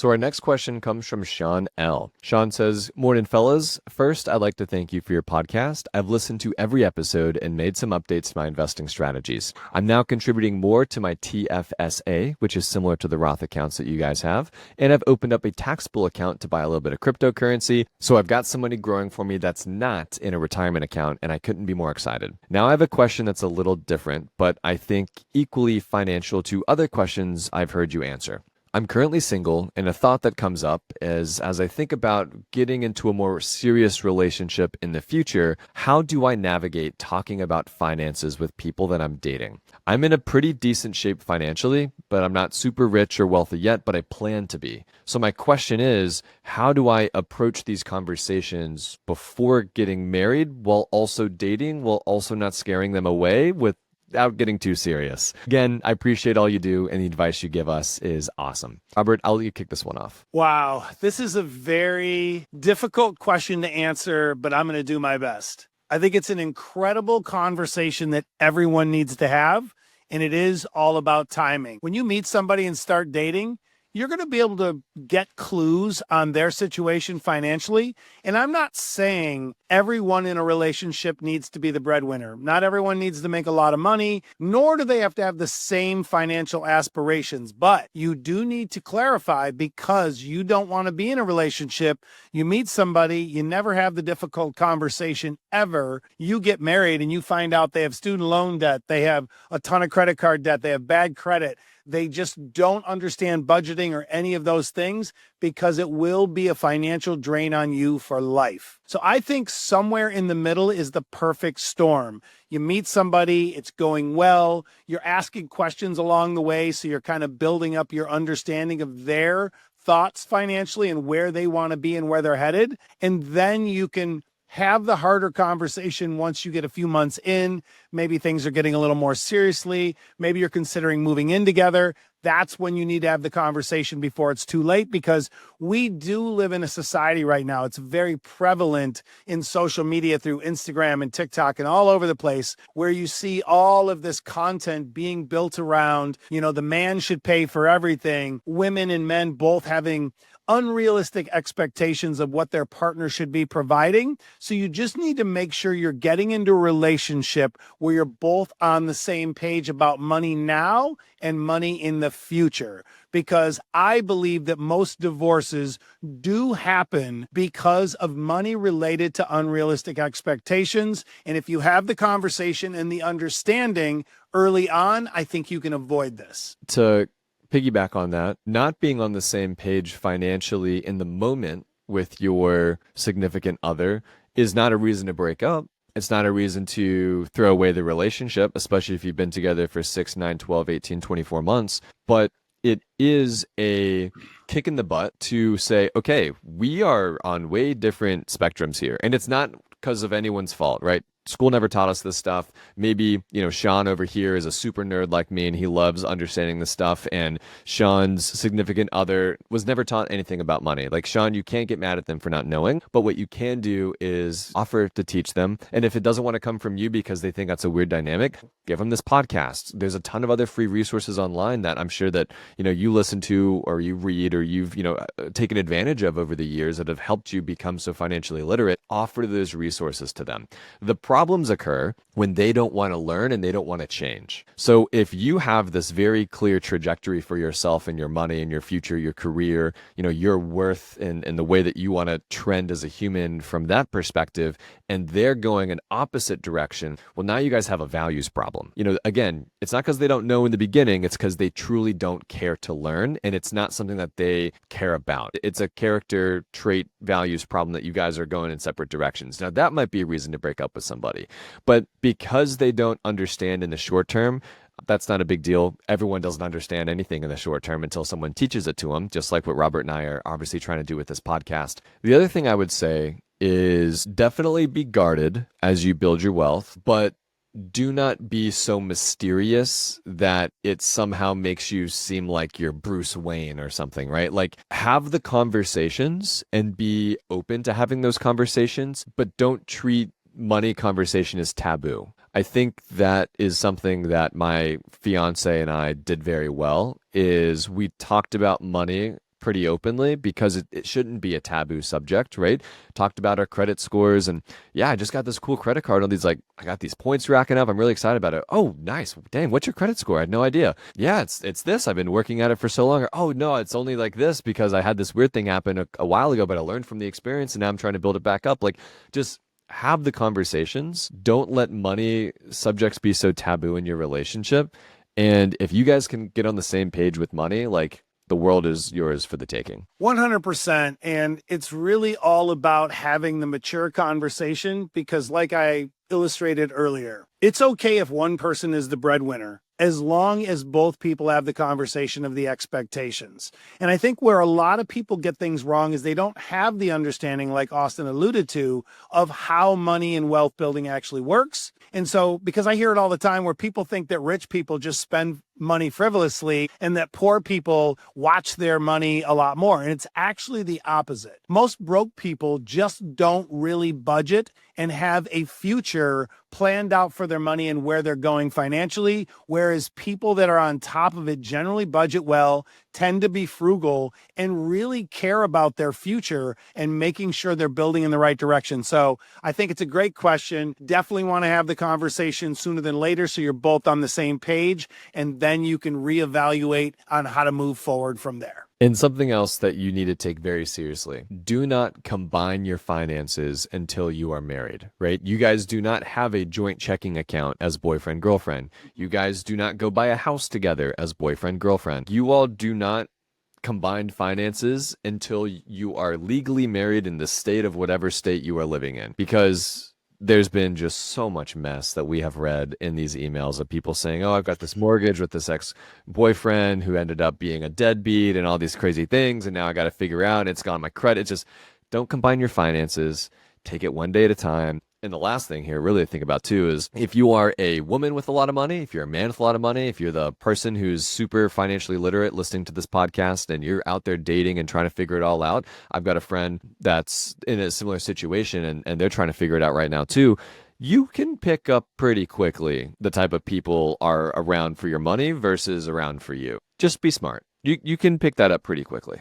So our next question comes from Sean L. Sean says, "Morning, fellas. First, I'd like to thank you for your podcast. I've listened to every episode and made some updates to my investing strategies. I'm now contributing more to my TFSA, which is similar to the Roth accounts that you guys have, and I've opened up a taxable account to buy a little bit of cryptocurrency. So I've got some money growing for me that's not in a retirement account, and I couldn't be more excited. Now I have a question that's a little different, but I think equally financial to other questions I've heard you answer. I'm currently single, and a thought that comes up is as I think about getting into a more serious relationship in the future, how do I navigate talking about finances with people that I'm dating? I'm in a pretty decent shape financially, but I'm not super rich or wealthy yet, but I plan to be. So my question is, how do I approach these conversations before getting married while also dating, while also not scaring them away without getting too serious? Again, I appreciate all you do, and the advice you give us is awesome. Robert, I'll let you kick this one off. Wow, this is a very difficult question to answer, but I'm going to do my best. I think it's an incredible conversation that everyone needs to have, and it is all about timing. When you meet somebody and start dating, you're going to be able to get clues on their situation financially. And I'm not saying everyone in a relationship needs to be the breadwinner. Not everyone needs to make a lot of money, nor do they have to have the same financial aspirations. But you do need to clarify, because you don't want to be in a relationship. You meet somebody, you never have the difficult conversation ever. You get married and you find out they have student loan debt, they have a ton of credit card debt, they have bad credit. They just don't understand budgeting or any of those things, because it will be a financial drain on you for life. So I think somewhere in the middle is the perfect storm. You meet somebody, it's going well, you're asking questions along the way, so you're kind of building up your understanding of their thoughts financially and where they want to be and where they're headed. And then you can have the harder conversation once you get a few months in. Maybe things are getting a little more seriously. Maybe you're considering moving in together. That's when you need to have the conversation before it's too late, because we do live in a society right now. It's very prevalent in social media through Instagram and TikTok and all over the place, where you see all of this content being built around, the man should pay for everything, women and men both having unrealistic expectations of what their partner should be providing. So you just need to make sure you're getting into a relationship where you're both on the same page about money now and money in the future. Because I believe that most divorces do happen because of money related to unrealistic expectations. And if you have the conversation and the understanding early on, I think you can avoid this. To piggyback on that, not being on the same page financially in the moment with your significant other is not a reason to break up. It's not a reason to throw away the relationship, especially if you've been together for 6, 9, 12, 18, 24 months. But it is a kick in the butt to say, okay, we are on way different spectrums here. And it's not because of anyone's fault, right? School never taught us this stuff. Maybe, Sean over here is a super nerd like me and he loves understanding this stuff. And Sean's significant other was never taught anything about money. Like, Sean, you can't get mad at them for not knowing, but what you can do is offer to teach them. And if it doesn't want to come from you because they think that's a weird dynamic, give them this podcast. There's a ton of other free resources online that I'm sure that, you listen to or you read or you've, taken advantage of over the years that have helped you become so financially literate. Offer those resources to them. The problems occur when they don't want to learn and they don't want to change. So if you have this very clear trajectory for yourself and your money and your future, your career, your worth and the way that you want to trend as a human from that perspective, and they're going an opposite direction, well, now you guys have a values problem. Again, it's not because they don't know in the beginning, it's because they truly don't care to learn, and it's not something that they care about. It's a character trait values problem that you guys are going in separate directions. Now, that might be a reason to break up with somebody. But because they don't understand in the short term, that's not a big deal. Everyone doesn't understand anything in the short term until someone teaches it to them, just like what Robert and I are obviously trying to do with this podcast. The other thing I would say is definitely be guarded as you build your wealth, but do not be so mysterious that it somehow makes you seem like you're Bruce Wayne or something, right? Like, have the conversations and be open to having those conversations, but don't treat money conversation as taboo. I think that is something that my fiance and I did very well, is we talked about money pretty openly because it shouldn't be a taboo subject, right? Talked about our credit scores and yeah, I just got this cool credit card. All these like I got these points racking up. I'm really excited about it. Oh, nice. Dang, what's your credit score? I had no idea. Yeah, it's this. I've been working at it for so long. Or, oh no, it's only like this because I had this weird thing happen a while ago, but I learned from the experience and now I'm trying to build it back up. Like just have the conversations. Don't let money subjects be so taboo in your relationship. And if you guys can get on the same page with money, like the world is yours for the taking. 100%. And it's really all about having the mature conversation because, like I illustrated earlier, it's okay if one person is the breadwinner as long as both people have the conversation of the expectations. And I think where a lot of people get things wrong is they don't have the understanding, like Austin alluded to, of how money and wealth building actually works. And so, because I hear it all the time where people think that rich people just spend money frivolously and that poor people watch their money a lot more. And it's actually the opposite. Most broke people just don't really budget and have a future planned out for their money and where they're going financially, whereas people that are on top of it generally budget well, tend to be frugal, and really care about their future and making sure they're building in the right direction. So I think it's a great question. Definitely want to have the conversation sooner than later so you're both on the same page, and then you can reevaluate on how to move forward from there. And something else that you need to take very seriously, do not combine your finances until you are married, right? You guys do not have a joint checking account as boyfriend, girlfriend. You guys do not go buy a house together as boyfriend, girlfriend. You all do not combine finances until you are legally married in the state of whatever state you are living in. Because there's been just so much mess that we have read in these emails of people saying, oh, I've got this mortgage with this ex-boyfriend who ended up being a deadbeat and all these crazy things. And now I got to figure out it's gone my credit. It's just don't combine your finances. Take it one day at a time. And the last thing here really to think about too is if you are a woman with a lot of money, if you're a man with a lot of money, if you're the person who's super financially literate listening to this podcast and you're out there dating and trying to figure it all out. I've got a friend that's in a similar situation and they're trying to figure it out right now too. You can pick up pretty quickly the type of people are around for your money versus around for you. Just be smart. You can pick that up pretty quickly.